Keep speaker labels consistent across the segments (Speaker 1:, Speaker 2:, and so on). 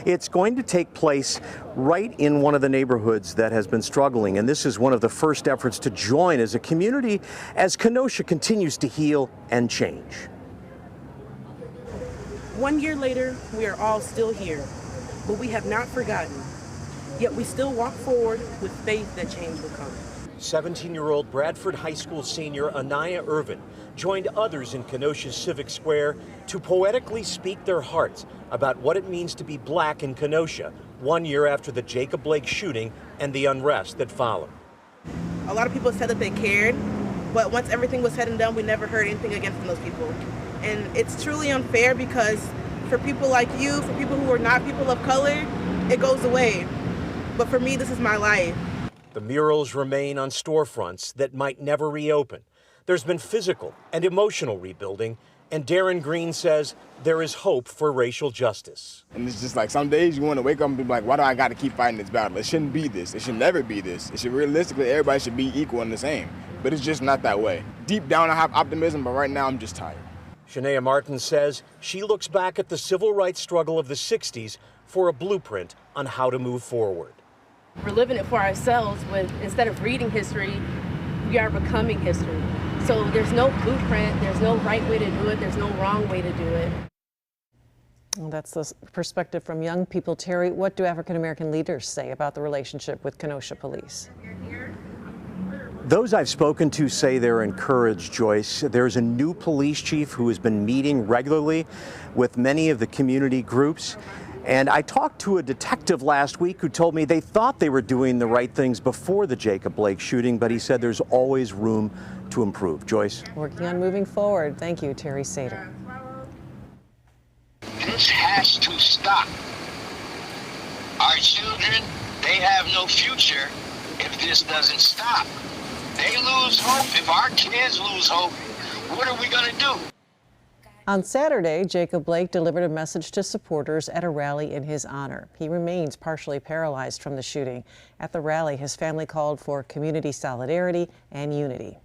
Speaker 1: It's going to take place right in one of the neighborhoods that has been struggling, and this is one of the first efforts to join as a community as Kenosha continues to heal and change.
Speaker 2: 1 year later, we are all still here, but we have not forgotten. Yet we still walk forward with faith that change will come.
Speaker 1: 17-year-old Bradford High School senior Anaya Irvin joined others in Kenosha's Civic Square to poetically speak their hearts about what it means to be black in Kenosha 1 year after the Jacob Blake shooting and the unrest that followed.
Speaker 2: A lot of people said that they cared, but once everything was said and done, we never heard anything against those people. And it's truly unfair because for people like you, for people who are not people of color, it goes away. But for me, this is my life.
Speaker 1: The murals remain on storefronts that might never reopen. There's been physical and emotional rebuilding, and Darren Green says there is hope for racial justice.
Speaker 3: And it's just like some days you want to wake up and be like, why do I got to keep fighting this battle? It shouldn't be this. It should never be this. It should realistically, everybody should be equal and the same. But it's just not that way. Deep down, I have optimism, but right now I'm just tired.
Speaker 1: Shania Martin says she looks back at the civil rights struggle of the 60s for a blueprint on how to move forward.
Speaker 4: We're living it for ourselves with, instead of reading history, we are becoming history. So there's no blueprint, there's no right way to do it, there's no wrong way to do it.
Speaker 5: Well, that's the perspective from young people. Terry, what do African American leaders say about the relationship with Kenosha Police?
Speaker 1: Those I've spoken to say they're encouraged, Joyce. There's a new police chief who has been meeting regularly with many of the community groups. And I talked to a detective last week who told me they thought they were doing the right things before the Jacob Blake shooting, but he said there's always room to improve. Joyce?
Speaker 5: Working on moving forward. Thank you, Terry Sater.
Speaker 6: This has to stop. Our children, they have no future if this doesn't stop. They lose hope. If our kids lose hope, what are we going to do?
Speaker 5: On Saturday, Jacob Blake delivered a message to supporters at a rally in his honor. He remains partially paralyzed from the shooting. At the rally, his family called for community solidarity and unity.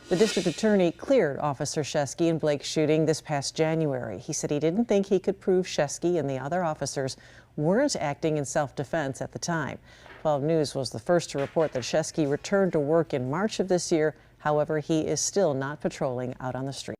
Speaker 5: The district attorney cleared Officer Shesky in Blake's shooting this past January. He said he didn't think he could prove Shesky and the other officers weren't acting in self-defense at the time. 12 News was the first to report that Shesky returned to work in March of this year. However, he is still not patrolling out on the street.